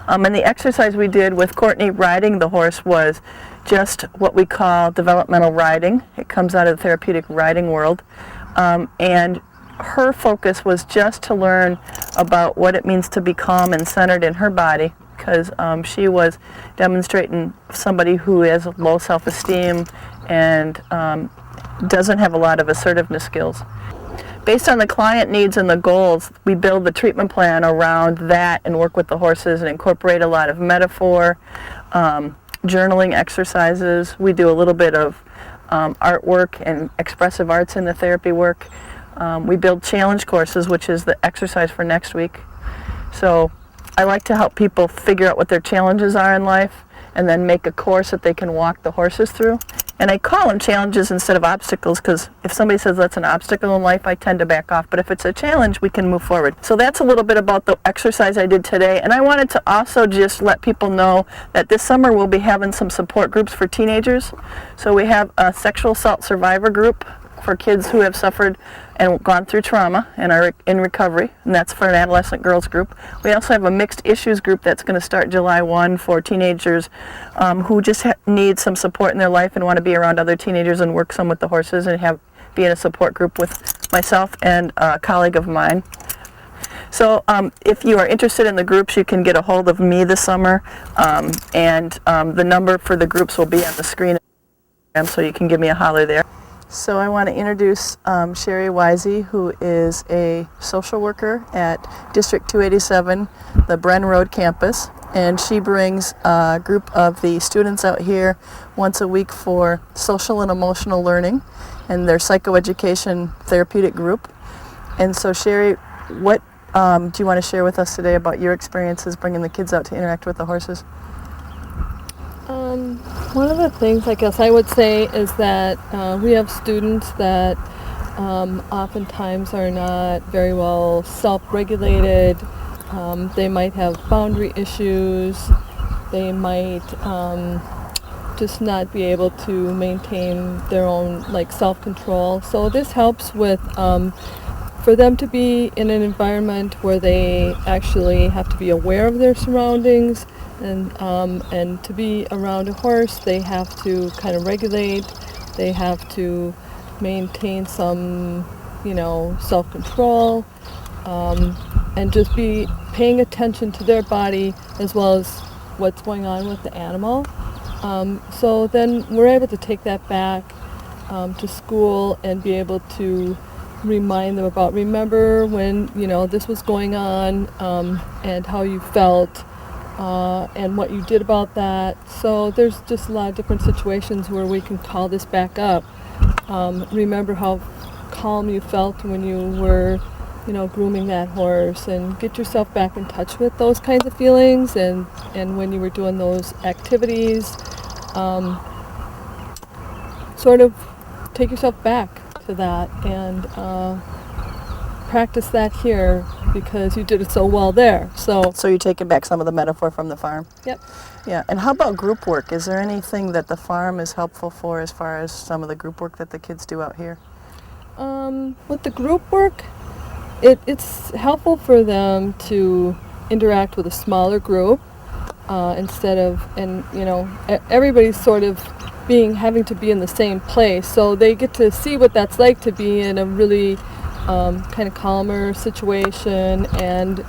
And the exercise we did with Courtney riding the horse was just what we call developmental riding. It comes out of the therapeutic riding world. And her focus was just to learn about what it means to be calm and centered in her body, because she was demonstrating somebody who has low self-esteem and doesn't have a lot of assertiveness skills. Based on the client needs and the goals, we build the treatment plan around that and work with the horses and incorporate a lot of metaphor, journaling exercises. We do a little bit of artwork and expressive arts in the therapy work. We build challenge courses, which is the exercise for next week. So I like to help people figure out what their challenges are in life and then make a course that they can walk the horses through. And I call them challenges instead of obstacles, because if somebody says that's an obstacle in life, I tend to back off. But if it's a challenge, we can move forward. So that's a little bit about the exercise I did today. And I wanted to also just let people know that this summer we'll be having some support groups for teenagers. So we have a sexual assault survivor group for kids who have suffered and gone through trauma and are in recovery, and that's for an adolescent girls group. We also have a mixed issues group that's going to start July 1 for teenagers who just need some support in their life and want to be around other teenagers and work some with the horses and be in a support group with myself and a colleague of mine. So if you are interested in the groups, you can get a hold of me this summer, and the number for the groups will be on the screen, so you can give me a holler there. So I want to introduce Sherry Wisey, who is a social worker at District 287, the Bren Road campus, and she brings a group of the students out here once a week for social and emotional learning and their psychoeducation therapeutic group. And so Sherry, what do you want to share with us today about your experiences bringing the kids out to interact with the horses? One of the things I guess I would say is that we have students that oftentimes are not very well self-regulated. They might have boundary issues. They might just not be able to maintain their own self-control. So this helps with for them to be in an environment where they actually have to be aware of their surroundings. And to be around a horse, they have to kind of regulate. They have to maintain some, self-control, and just be paying attention to their body as well as what's going on with the animal. So then we're able to take that back to school and be able to remind them about, remember when, this was going on, and how you felt. And what you did about that. So there's just a lot of different situations where we can call this back up. Remember how calm you felt when you were, grooming that horse, and get yourself back in touch with those kinds of feelings. And when you were doing those activities, sort of take yourself back to that and practice that here because you did it so well there. So you're taking back some of the metaphor from the farm? Yep. Yeah, and how about group work? Is there anything that the farm is helpful for as far as some of the group work that the kids do out here? With the group work, it's helpful for them to interact with a smaller group instead of, everybody's sort of having to be in the same place. So they get to see what that's like to be in a really kind of calmer situation, and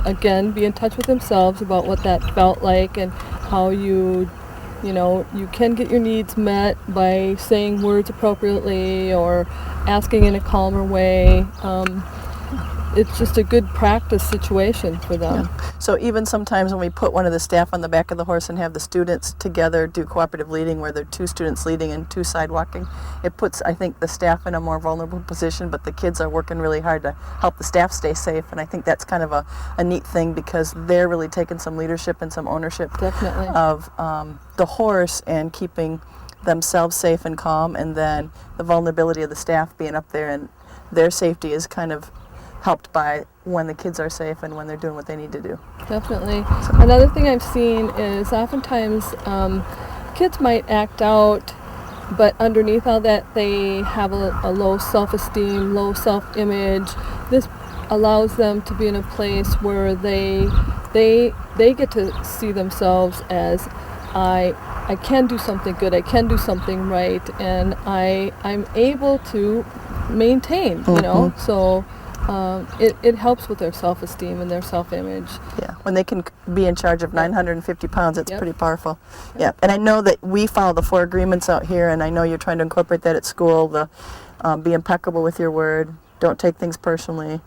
again be in touch with themselves about what that felt like and how you can get your needs met by saying words appropriately or asking in a calmer way. It's just a good practice situation for them. Yeah. So even sometimes when we put one of the staff on the back of the horse and have the students together do cooperative leading, where there are two students leading and two side walking, it puts, I think, the staff in a more vulnerable position, but the kids are working really hard to help the staff stay safe, and I think that's kind of a neat thing because they're really taking some leadership and some ownership Definitely. Of the horse and keeping themselves safe and calm, and then the vulnerability of the staff being up there, and their safety is kind of helped by when the kids are safe and when they're doing what they need to do. Definitely. Another thing I've seen is oftentimes kids might act out, but underneath all that they have a low self-esteem, low self-image. This allows them to be in a place where they they get to see themselves as I can do something good, I can do something right, and I'm able to maintain, you know. So it helps with their self-esteem and their self-image. Yeah, when they can be in charge of 950 pounds, it's Yep. pretty powerful. Yeah, and I know that we follow the 4 agreements out here, and I know you're trying to incorporate that at school. The be impeccable with your word. Don't take things personally.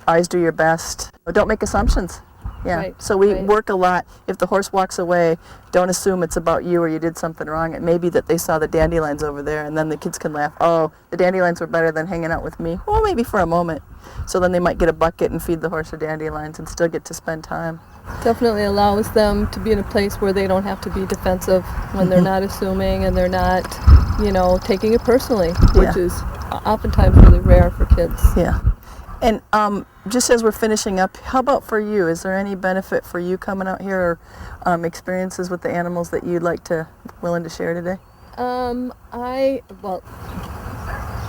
Always do your best. Don't make assumptions. Yeah. Right, So we right. work a lot. If the horse walks away, don't assume it's about you or you did something wrong. It may be that they saw the dandelions over there, and then the kids can laugh. Oh, the dandelions were better than hanging out with me. Well, maybe for a moment. So then they might get a bucket and feed the horse the dandelions and still get to spend time. Definitely allows them to be in a place where they don't have to be defensive when they're not assuming and they're not, you know, taking it personally, which Yeah. is oftentimes really rare for kids. Yeah. And just as we're finishing up, how about for you? Is there any benefit for you coming out here or experiences with the animals that you'd like to, willing to share today? I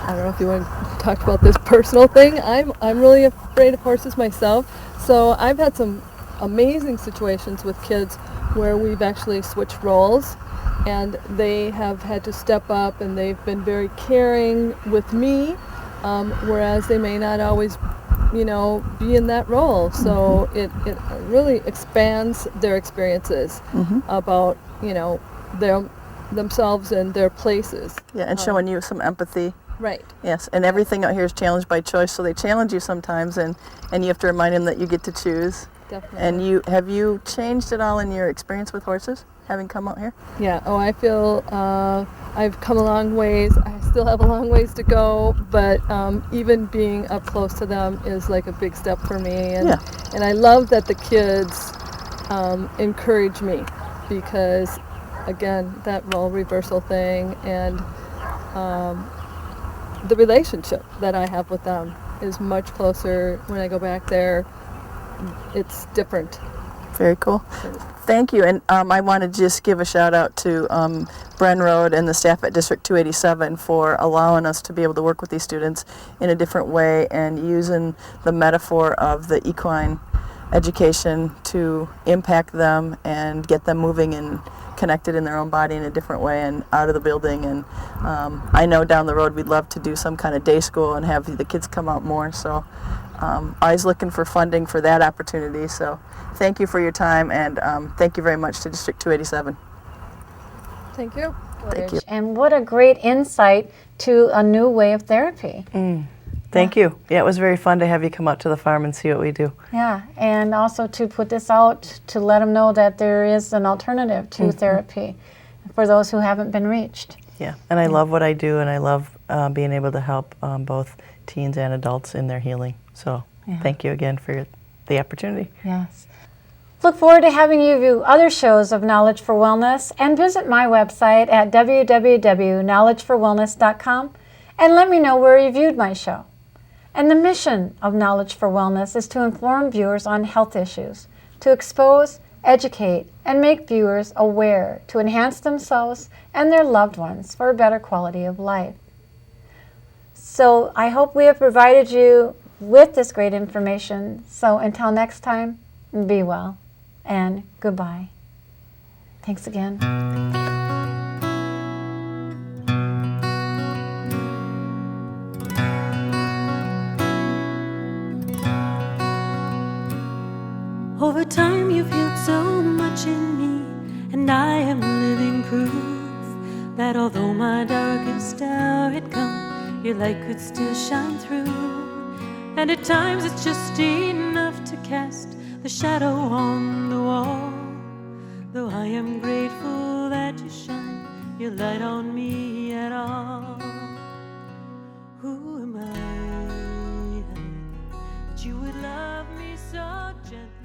don't know if you want to talk about this personal thing. I'm really afraid of horses myself. So I've had some amazing situations with kids where we've actually switched roles, and they have had to step up and they've been very caring with me, whereas they may not always, you know, be in that role. So it really expands their experiences about, you know, themselves and their places. Yeah, and showing you some empathy. Right. Yes, and everything out here is challenged by choice, so they challenge you sometimes, and you have to remind them that you get to choose. Definitely. And have you changed at all in your experience with horses, having come out here? Yeah. Oh, I feel I've come a long ways. I still have a long ways to go, but even being up close to them is like a big step for me. And Yeah. and I love that the kids encourage me, because again, that role reversal thing and the relationship that I have with them is much closer when I go back there. It's different. Very cool. Thank you. And I want to just give a shout out to Bren Road and the staff at District 287 for allowing us to be able to work with these students in a different way and using the metaphor of the equine education to impact them and get them moving and connected in their own body in a different way and out of the building. And I know down the road we'd love to do some kind of day school and have the kids come out more. So always looking for funding for that opportunity. So thank you for your time, and thank you very much to District 287. Thank you. Thank you. And what a great insight to a new way of therapy. Thank you. Yeah, it was very fun to have you come out to the farm and see what we do. Yeah, and also to put this out to let them know that there is an alternative to therapy for those who haven't been reached. Yeah, and I love what I do, and I love being able to help both teens and adults in their healing. So thank you again for the opportunity. Yes. Look forward to having you view other shows of Knowledge for Wellness, and visit my website at www.knowledgeforwellness.com and let me know where you viewed my show. And the mission of Knowledge for Wellness is to inform viewers on health issues, to expose, educate, and make viewers aware to enhance themselves and their loved ones for a better quality of life. So I hope we have provided you with this great information. So until next time, be well and goodbye. Thanks again. Over time you've healed so much in me, and I am living proof that although my darkest hour had come, your light could still shine through. And at times it's just enough to cast the shadow on the wall. Though I am grateful that you shine your light on me at all. Who am I that you would love me so gently?